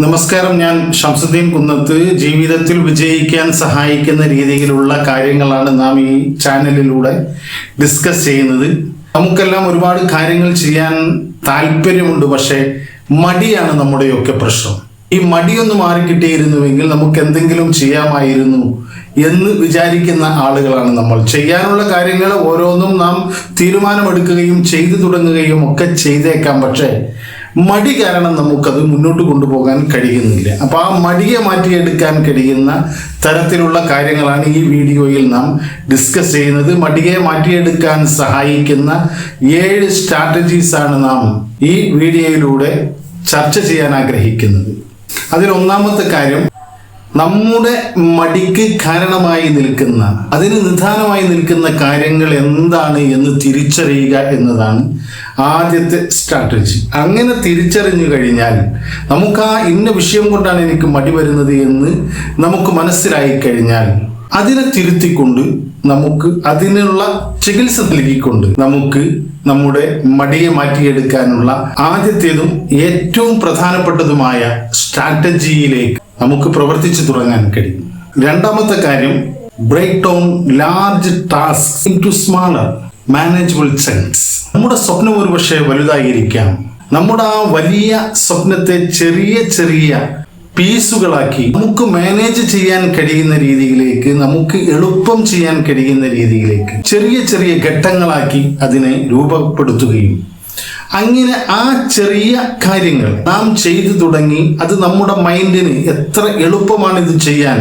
നമസ്കാരം. ഞാൻ ഷംസുദ്ദീൻ കുന്നത്ത്. ജീവിതത്തിൽ വിജയിക്കാൻ സഹായിക്കുന്ന രീതിയിലുള്ള കാര്യങ്ങളാണ് നാം ഈ ചാനലിലൂടെ ഡിസ്കസ് ചെയ്യുന്നത്. നമുക്കെല്ലാം ഒരുപാട് കാര്യങ്ങൾ ചെയ്യാൻ താല്പര്യമുണ്ട്, പക്ഷേ മടിയാണ് നമ്മുടെയൊക്കെ പ്രശ്നം. ഈ മടിയൊന്ന് മാറിക്കിട്ടിയിരുന്നുവെങ്കിൽ നമുക്ക് എന്തെങ്കിലും ചെയ്യാമായിരുന്നു എന്ന് വിചാരിക്കുന്ന ആളുകളാണ് നമ്മൾ. ചെയ്യാനുള്ള കാര്യങ്ങൾ ഓരോന്നും നാം തീരുമാനമെടുക്കുകയും ചെയ്തു തുടങ്ങുകയും ഒക്കെ ചെയ്തേക്കാം, പക്ഷേ മടി കാരണം നമുക്കത് മുന്നോട്ട് കൊണ്ടുപോകാൻ കഴിയുന്നില്ല. അപ്പോൾ ആ മടിയെ മാറ്റിയെടുക്കാൻ കഴിയുന്ന തരത്തിലുള്ള കാര്യങ്ങളാണ് ഈ വീഡിയോയിൽ നാം ഡിസ്കസ് ചെയ്യുന്നത്. മടിയെ മാറ്റിയെടുക്കാൻ സഹായിക്കുന്ന 7 സ്ട്രാറ്റജീസാണ് നാം ഈ വീഡിയോയിലൂടെ ചർച്ച ചെയ്യാൻ ആഗ്രഹിക്കുന്നത്. അതിൽ ഒന്നാമത്തെ കാര്യം, നമ്മുടെ മടിക്ക് കാരണമായി നിൽക്കുന്ന, അതിന് നിദാനമായി നിൽക്കുന്ന കാര്യങ്ങൾ എന്താണ് എന്ന് തിരിച്ചറിയുക എന്നതാണ് ആദ്യത്തെ സ്ട്രാറ്റജി. അങ്ങനെ തിരിച്ചറിഞ്ഞു കഴിഞ്ഞാൽ നമുക്ക് ആ ഇന്ന വിഷയം കൊണ്ടാണ് എനിക്ക് മടി വരുന്നത് എന്ന് നമുക്ക് മനസ്സിലായി കഴിഞ്ഞാൽ അതിനെ തിരുത്തിക്കൊണ്ട് നമുക്ക് അതിനുള്ള ചികിത്സ നൽകിക്കൊണ്ട് നമുക്ക് നമ്മുടെ മടിയെ മാറ്റിയെടുക്കാനുള്ള ആദ്യത്തേതും ഏറ്റവും പ്രധാനപ്പെട്ടതുമായ സ്ട്രാറ്റജിയിലേക്ക് നമുക്ക് പ്രവർത്തിച്ചു തുടങ്ങാൻ കഴിയും. രണ്ടാമത്തെ കാര്യം, break down large task into smaller manageable chunks. നമ്മുടെ സ്വപ്നം ഒരു പക്ഷേ വലുതായിരിക്കാം. നമ്മുടെ ആ വലിയ സ്വപ്നത്തെ ചെറിയ ചെറിയ പീസുകളാക്കി നമുക്ക് മാനേജ് ചെയ്യാൻ കഴിയുന്ന രീതിയിലേക്ക്, നമുക്ക് എളുപ്പം ചെയ്യാൻ കഴിയുന്ന രീതിയിലേക്ക് ചെറിയ ചെറിയ ഘട്ടങ്ങളാക്കി അതിനെ രൂപപ്പെടുത്തുകയും അങ്ങനെ ആ ചെറിയ കാര്യങ്ങൾ നാം ചെയ്തു തുടങ്ങി അത് നമ്മുടെ മൈൻഡിന് എത്ര എളുപ്പമാണ് ഇത് ചെയ്യാൻ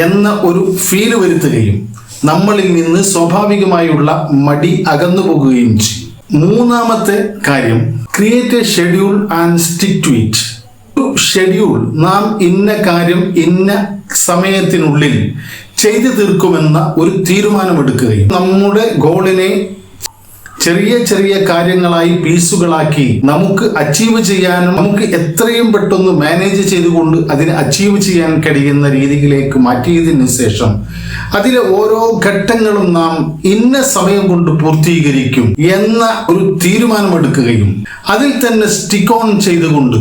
എന്ന ഒരു ഫീല് വരുത്തുകയും നമ്മളിൽ നിന്ന് സ്വാഭാവികമായുള്ള മടി അകന്നു പോകുകയും ചെയ്യും. മൂന്നാമത്തെ കാര്യം, create a schedule and stick to it. ഒരു ഷെഡ്യൂൾ, നാം ഇന്ന കാര്യം ഇന്ന സമയത്തിനുള്ളിൽ ചെയ്തു തീർക്കുമെന്ന ഒരു തീരുമാനമെടുക്കുകയും നമ്മുടെ ഗോളിനെ ചെറിയ ചെറിയ കാര്യങ്ങളായി പീസുകളാക്കി നമുക്ക് അച്ചീവ് ചെയ്യാനും നമുക്ക് എത്രയും പെട്ടെന്ന് മാനേജ് ചെയ്തുകൊണ്ട് അതിനെ അച്ചീവ് ചെയ്യാൻ കഴിയുന്ന രീതിയിലേക്ക് മാറ്റിയതിന് ശേഷം അതിലെ ഓരോ ഘട്ടങ്ങളും നാം ഇന്ന സമയം കൊണ്ട് പൂർത്തീകരിക്കും എന്ന ഒരു തീരുമാനമെടുക്കുകയും അതിൽ തന്നെ സ്റ്റിക്ക് ഓൺ ചെയ്തുകൊണ്ട്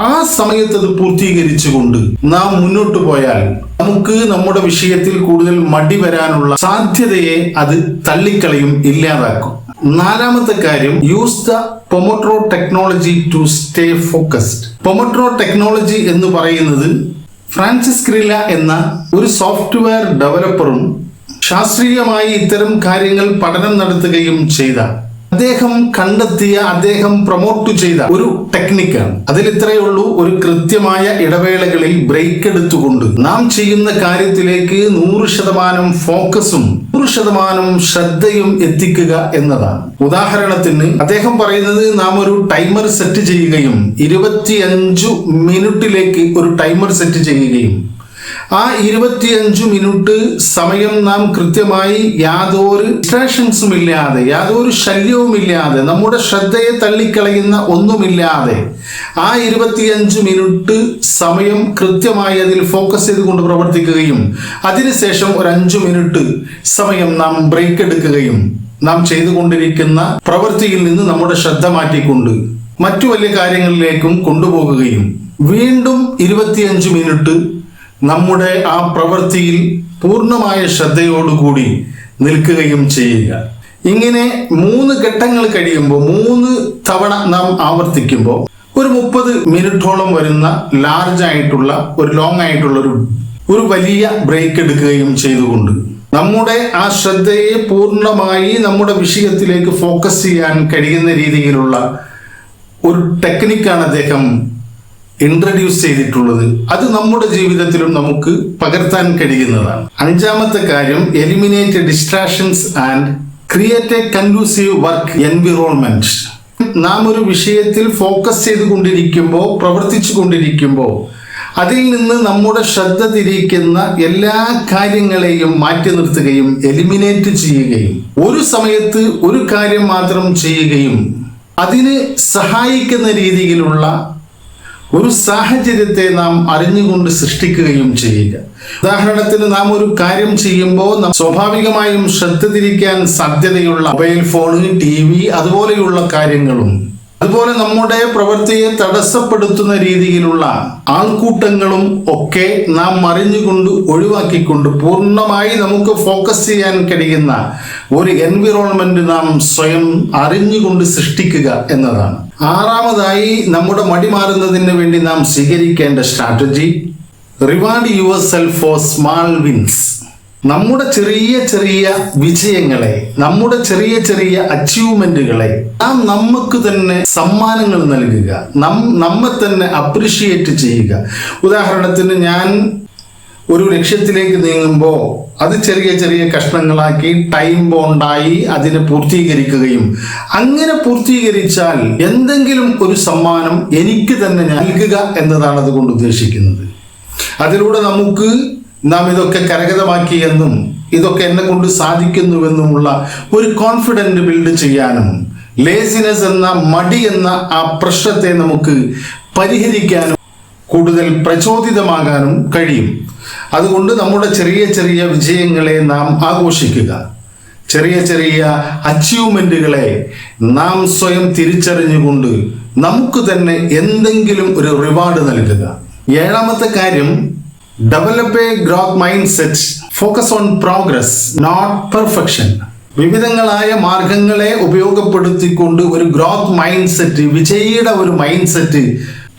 ആ സമയത്ത് അത് പൂർത്തീകരിച്ചുകൊണ്ട് നാം മുന്നോട്ട് പോയാൽ നമുക്ക് നമ്മുടെ വിഷയത്തിൽ കൂടുതൽ മടി വരാനുള്ള സാധ്യതയെ അത് തള്ളിക്കളയും, ഇല്ലാതാക്കും. നാലാമത്തെ കാര്യം, use the Pomodoro technology to stay focused. Pomodoro technology എന്ന് പറയുന്നത് ഫ്രാൻസിസ് സ്ക്രില്ല എന്ന ഒരു സോഫ്റ്റ്വെയർ ഡെവലപ്പറും ശാസ്ത്രീയമായി ഇത്തരം കാര്യങ്ങൾ പഠനം നടത്തുകയും ചെയ്ത അദ്ദേഹം കണ്ടെത്തിയ, അദ്ദേഹം പ്രൊമോട്ട് ചെയ്ത ഒരു ടെക്നിക്കാണ്. അതിൽ ഇത്രയേ ഉള്ളൂ, ഒരു കൃത്യമായ ഇടവേളകളിൽ ബ്രേക്ക് എടുത്തുകൊണ്ട് നാം ചെയ്യുന്ന കാര്യത്തിലേക്ക് 100% ഫോക്കസും 100% ശ്രദ്ധയും എത്തിക്കുക എന്നതാണ്. ഉദാഹരണത്തിന് അദ്ദേഹം പറയുന്നത്, നാം ഒരു ടൈമർ സെറ്റ് ചെയ്യുകയും 25 മിനിറ്റിലേക്ക് ഒരു ടൈമർ സെറ്റ് ചെയ്യുകയും ആ 25 മിനിറ്റ് സമയം നാം കൃത്യമായി യാതൊരു ഡിസ്ട്രാക്ഷൻസും ഇല്ലാതെ, യാതൊരു ശല്യവുമില്ലാതെ, നമ്മുടെ ശ്രദ്ധയെ തള്ളിക്കളയുന്ന ഒന്നുമില്ലാതെ ആ 25 മിനിറ്റ് സമയം കൃത്യമായി അതിൽ ഫോക്കസ് ചെയ്തുകൊണ്ട് പ്രവർത്തിക്കുകയും അതിനുശേഷം ഒരു 5 മിനിറ്റ് സമയം നാം ബ്രേക്ക് എടുക്കുകയും നാം ചെയ്തുകൊണ്ടിരിക്കുന്ന പ്രവൃത്തിയിൽ നിന്ന് നമ്മുടെ ശ്രദ്ധ മാറ്റിക്കൊണ്ട് മറ്റു വലിയ കാര്യങ്ങളിലേക്കും കൊണ്ടുപോകുകയും വീണ്ടും 25 മിനിറ്റ് നമ്മുടെ ആ പ്രവൃത്തിയിൽ പൂർണ്ണമായ ശ്രദ്ധയോടുകൂടി നിൽക്കുകയും ചെയ്യുക. ഇങ്ങനെ 3 ഘട്ടങ്ങൾ കഴിയുമ്പോൾ, 3 തവണ നാം ആവർത്തിക്കുമ്പോൾ ഒരു 30 മിനിറ്റോളം വരുന്ന ലാർജ് ആയിട്ടുള്ള ഒരു ലോങ് ആയിട്ടുള്ള ഒരു വലിയ ബ്രേക്ക് എടുക്കുകയും ചെയ്തുകൊണ്ട് നമ്മുടെ ആ ശ്രദ്ധയെ പൂർണ്ണമായി നമ്മുടെ വിഷയത്തിലേക്ക് ഫോക്കസ് ചെയ്യാൻ കഴിയുന്ന രീതിയിലുള്ള ഒരു ടെക്നിക്കാണ് അദ്ദേഹം ഇൻട്രൊഡ്യൂസ് ചെയ്തിട്ടുള്ളത്. അത് നമ്മുടെ ജീവിതത്തിലും നമുക്ക് പകർത്താൻ കഴിയുന്നതാണ്. അഞ്ചാമത്തെ കാര്യം, eliminate distractions and create A conducive work environment. നാം ഒരു വിഷയത്തിൽ ഫോക്കസ് ചെയ്തുകൊണ്ടിരിക്കുമ്പോൾ, പ്രവർത്തിച്ചു കൊണ്ടിരിക്കുമ്പോൾ അതിൽ നിന്ന് നമ്മുടെ ശ്രദ്ധ തിരിക്കുന്ന എല്ലാ കാര്യങ്ങളെയും മാറ്റി നിർത്തുകയും എലിമിനേറ്റ് ചെയ്യുകയും ഒരു സമയത്ത് ഒരു കാര്യം മാത്രം ചെയ്യുകയും അതിന് സഹായിക്കുന്ന രീതിയിലുള്ള ഒരു സാഹചര്യത്തെ നാം അറിഞ്ഞുകൊണ്ട് സൃഷ്ടിക്കുകയും ചെയ്യുക. ഉദാഹരണത്തിന്, നാം ഒരു കാര്യം ചെയ്യുമ്പോൾ സ്വാഭാവികമായും ശ്രദ്ധ തിരിക്കാൻ സാധ്യതയുള്ള മൊബൈൽ ഫോൺ, TV അതുപോലെയുള്ള കാര്യങ്ങളും അതുപോലെ നമ്മുടെ പ്രവൃത്തിയെ തടസ്സപ്പെടുത്തുന്ന രീതിയിലുള്ള ആൾക്കൂട്ടങ്ങളും ഒക്കെ നാം അറിഞ്ഞുകൊണ്ട് ഒഴിവാക്കിക്കൊണ്ട് പൂർണ്ണമായി നമുക്ക് ഫോക്കസ് ചെയ്യാൻ കഴിയുന്ന ഒരു എൻവിറോൺമെന്റ് നാം സ്വയം അറിഞ്ഞുകൊണ്ട് സൃഷ്ടിക്കുക എന്നതാണ്. ആറാമതായി നമ്മുടെ മടി മാറുന്നതിന് വേണ്ടി നാം സ്വീകരിക്കേണ്ട strategy, reward yourself for small wins. നമ്മുടെ ചെറിയ ചെറിയ വിജയങ്ങളെ, നമ്മുടെ ചെറിയ ചെറിയ അച്ചീവ്മെന്റുകളെ നാം നമുക്ക് തന്നെ സമ്മാനങ്ങൾ നൽകുക, നമ്മെ തന്നെ അപ്രിഷിയേറ്റ് ചെയ്യുക. ഉദാഹരണത്തിന്, ഞാൻ ഒരു ലക്ഷ്യത്തിലേക്ക് നീങ്ങുമ്പോൾ അത് ചെറിയ ചെറിയ കഷ്ണങ്ങളാക്കി ടൈം ബോണ്ടായി അതിനെ പൂർത്തീകരിക്കുകയും അങ്ങനെ പൂർത്തീകരിച്ചാൽ എന്തെങ്കിലും ഒരു സമ്മാനം എനിക്ക് തന്നെ നൽകുക എന്നതാണ് അതുകൊണ്ട് ഉദ്ദേശിക്കുന്നത്. അതിലൂടെ നമുക്ക് നാം ഇതൊക്കെ കരഗതമാക്കി എന്നും ഇതൊക്കെ എന്നെ കൊണ്ട് സാധിക്കുന്നുവെന്നുമുള്ള ഒരു കോൺഫിഡൻറ്റ് ബിൽഡ് ചെയ്യാനും ലേസിനെസ് എന്ന മടി എന്ന ആ പ്രശ്നത്തെ നമുക്ക് പരിഹരിക്കാനും കൂടുതൽ പ്രചോദിതമാകാനും കഴിയും. അതുകൊണ്ട് നമ്മുടെ ചെറിയ ചെറിയ വിജയങ്ങളെ നാം ആഘോഷിക്കുക, ചെറിയ ചെറിയ അച്ചീവ്മെന്റുകളെ നാം സ്വയം തിരിച്ചറിഞ്ഞുകൊണ്ട് നമുക്ക് തന്നെ എന്തെങ്കിലും ഒരു റിവാർഡ് നൽകുക. ഏഴാമത്തെ കാര്യം, develop a growth mindset, focus on progress not perfection. വിവിധങ്ങളായ മാർഗങ്ങളെ ഉപയോഗപ്പെടുത്തിക്കൊണ്ട് ഒരു ഗ്രോത്ത് മൈൻഡ് സെറ്റ്, വിജയിയുടെ ഒരു മൈൻഡ് സെറ്റ്,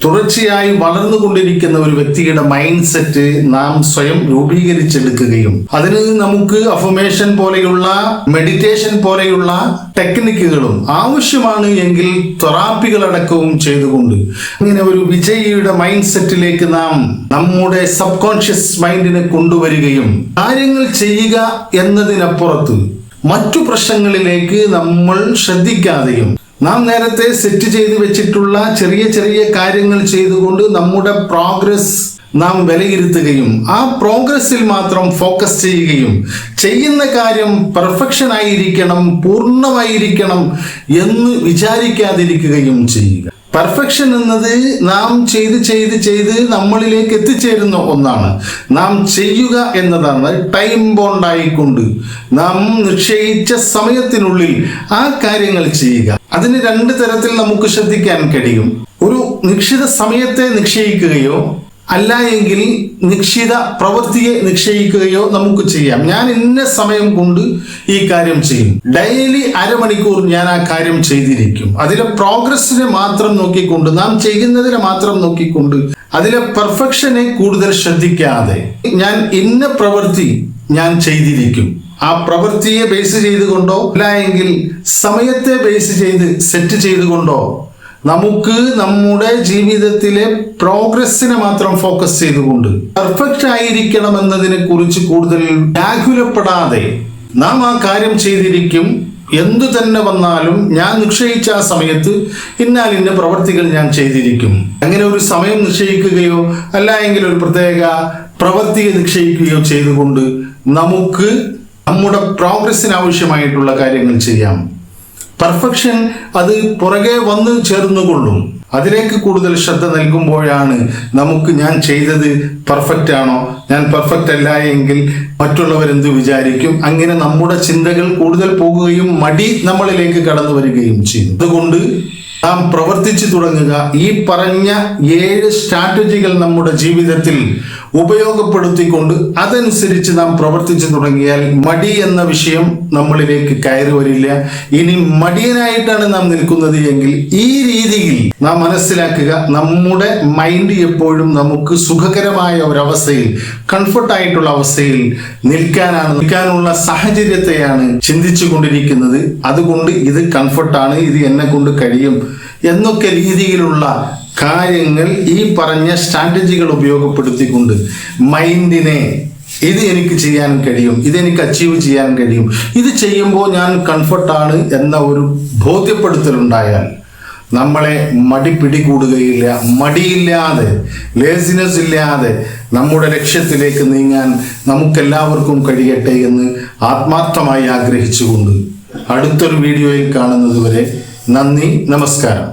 തുടർച്ചയായി വളർന്നുകൊണ്ടിരിക്കുന്ന ഒരു വ്യക്തിയുടെ മൈൻഡ് സെറ്റ് നാം സ്വയം രൂപീകരിച്ചെടുക്കുകയും അതിന് നമുക്ക് അഫർമേഷൻ പോലെയുള്ള മെഡിറ്റേഷൻ പോലെയുള്ള ടെക്നിക്കുകളും ആവശ്യമാണ് എങ്കിൽ തെറാപ്പികളടക്കവും ചെയ്തുകൊണ്ട് ഇങ്ങനെ ഒരു വിജയിയുടെ മൈൻഡ് സെറ്റിലേക്ക് നാം നമ്മുടെ സബ് കോൺഷ്യസ് മൈൻഡിനെ കൊണ്ടുവരികയും കാര്യങ്ങൾ ചെയ്യുക എന്നതിനപ്പുറത്ത് മറ്റു പ്രശ്നങ്ങളിലേക്ക് നമ്മൾ ശ്രദ്ധിക്കാതെയും നാം നേരത്തെ സെറ്റ് ചെയ്ത് വെച്ചിട്ടുള്ള ചെറിയ ചെറിയ കാര്യങ്ങൾ ചെയ്തുകൊണ്ട് നമ്മുടെ പ്രോഗ്രസ് നാം വിലയിരുത്തുകയും ആ പ്രോഗ്രസ്സിൽ മാത്രം ഫോക്കസ് ചെയ്യുകയും ചെയ്യുന്ന കാര്യം പെർഫെക്ഷൻ ആയിരിക്കണം, പൂർണ്ണമായിരിക്കണം എന്ന് വിചാരിക്കാതിരിക്കുകയും ചെയ്യുക. പെർഫെക്ഷൻ എന്നത് നാം ചെയ്ത് നമ്മളിലേക്ക് എത്തിച്ചേരുന്ന ഒന്നാണ്. നാം ചെയ്യുക എന്നതാണ് ടൈം ബോണ്ടായിക്കൊണ്ട് നാം നിശ്ചയിച്ച സമയത്തിനുള്ളിൽ ആ കാര്യങ്ങൾ ചെയ്യുക. അതിന് രണ്ട് തരത്തിൽ നമുക്ക് ശ്രദ്ധിക്കാൻ കഴിയും. ഒരു നിശ്ചിത സമയത്തെ നിശ്ചയിക്കുകയോ അല്ല എങ്കിൽ നിശ്ചിത പ്രവൃത്തിയെ നിശ്ചയിക്കുകയോ നമുക്ക് ചെയ്യാം. ഞാൻ ഇന്ന സമയം കൊണ്ട് ഈ കാര്യം ചെയ്യും, ഡെയിലി അരമണിക്കൂർ ഞാൻ ആ കാര്യം ചെയ്തിരിക്കും. അതിലെ പ്രോഗ്രസ്സിനെ മാത്രം നോക്കിക്കൊണ്ട്, നാം ചെയ്യുന്നതിനെ മാത്രം നോക്കിക്കൊണ്ട്, അതിലെ പെർഫെക്ഷനെ കൂടുതൽ ശ്രദ്ധിക്കാതെ ഞാൻ ഇന്ന പ്രവൃത്തി ഞാൻ ചെയ്തിരിക്കും, ആ പ്രവൃത്തിയെ ബേസ് ചെയ്തുകൊണ്ടോ അല്ല എങ്കിൽ സമയത്തെ ബേസ് ചെയ്ത് സെറ്റ് ചെയ്തുകൊണ്ടോ നമുക്ക് നമ്മുടെ ജീവിതത്തിലെ പ്രോഗ്രസ്സിനെ മാത്രം ഫോക്കസ് ചെയ്തുകൊണ്ട് പെർഫെക്റ്റ് ആയിരിക്കണം എന്നതിനെ കുറിച്ച് കൂടുതൽ വ്യാകുലപ്പെടാതെ നാം ആ കാര്യം ചെയ്തിരിക്കും, എന്തു തന്നെ വന്നാലും ഞാൻ നിശ്ചയിച്ച ആ സമയത്ത് ഇന്ന പ്രവർത്തികൾ ഞാൻ ചെയ്തിരിക്കും. അങ്ങനെ ഒരു സമയം നിശ്ചയിക്കുകയോ അല്ല എങ്കിൽ ഒരു പ്രത്യേക പ്രവൃത്തിയെ നിശ്ചയിക്കുകയോ ചെയ്തുകൊണ്ട് നമുക്ക് നമ്മുടെ പ്രോഗ്രസ്സിന് ആവശ്യമായിട്ടുള്ള കാര്യങ്ങൾ ചെയ്യാം. പെർഫെക്ഷൻ അത് പുറകെ വന്ന് ചേർന്നുകൊള്ളും. അതിലേക്ക് കൂടുതൽ ശ്രദ്ധ നൽകുമ്പോഴാണ് നമുക്ക് ഞാൻ ചെയ്തത് പെർഫെക്റ്റ് ആണോ, ഞാൻ പെർഫെക്റ്റ് അല്ല എങ്കിൽ മറ്റുള്ളവരെന്ത് വിചാരിക്കും, അങ്ങനെ നമ്മുടെ ചിന്തകൾ കൂടുതൽ പോകുകയും മടി നമ്മളിലേക്ക് കടന്നു വരികയും ചെയ്യും. അതുകൊണ്ട് നാം പ്രവർത്തിച്ചു തുടങ്ങുക. ഈ പറഞ്ഞ 7 സ്ട്രാറ്റജികൾ നമ്മുടെ ജീവിതത്തിൽ ഉപയോഗപ്പെടുത്തിക്കൊണ്ട് അതനുസരിച്ച് നാം പ്രവർത്തിച്ചു തുടങ്ങിയാൽ മടി എന്ന വിഷയം നമ്മളിലേക്ക് കയറി വരില്ല. ഇനി മടിയനായിട്ടാണ് നാം നിൽക്കുന്നത് എങ്കിൽ ഈ രീതിയിൽ നാം മനസ്സിലാക്കുക, നമ്മുടെ മൈൻഡ് എപ്പോഴും നമുക്ക് സുഖകരമായ ഒരവസ്ഥയിൽ, കംഫർട്ടായിട്ടുള്ള അവസ്ഥയിൽ നിൽക്കാനുള്ള സാഹചര്യത്തെയാണ് ചിന്തിച്ചു കൊണ്ടിരിക്കുന്നത്. അതുകൊണ്ട് ഇത് കംഫർട്ടാണ്, ഇത് എന്നെ കൊണ്ട് കഴിയും എന്നൊക്കെ രീതിയിലുള്ള കാര്യങ്ങൾ ഈ പറഞ്ഞ സ്ട്രാറ്റജികൾ ഉപയോഗപ്പെടുത്തിക്കൊണ്ട് മൈൻഡിനെ ഇത് എനിക്ക് ചെയ്യാൻ കഴിയും, ഇതെനിക്ക് അച്ചീവ് ചെയ്യാൻ കഴിയും, ഇത് ചെയ്യുമ്പോൾ ഞാൻ കംഫർട്ടാണ് എന്ന ഒരു ബോധ്യപ്പെടുത്തലുണ്ടായാൽ നമ്മളെ മടി പിടികൂടുകയില്ല. മടിയില്ലാതെ, ലേസിനെസ് ഇല്ലാതെ നമ്മുടെ ലക്ഷ്യത്തിലേക്ക് നീങ്ങാൻ നമുക്കെല്ലാവർക്കും കഴിയട്ടെ എന്ന് ആത്മാർത്ഥമായി ആഗ്രഹിച്ചുകൊണ്ട് അടുത്തൊരു വീഡിയോയിൽ കാണുന്നത് വരെ നന്ദി, നമസ്കാരം.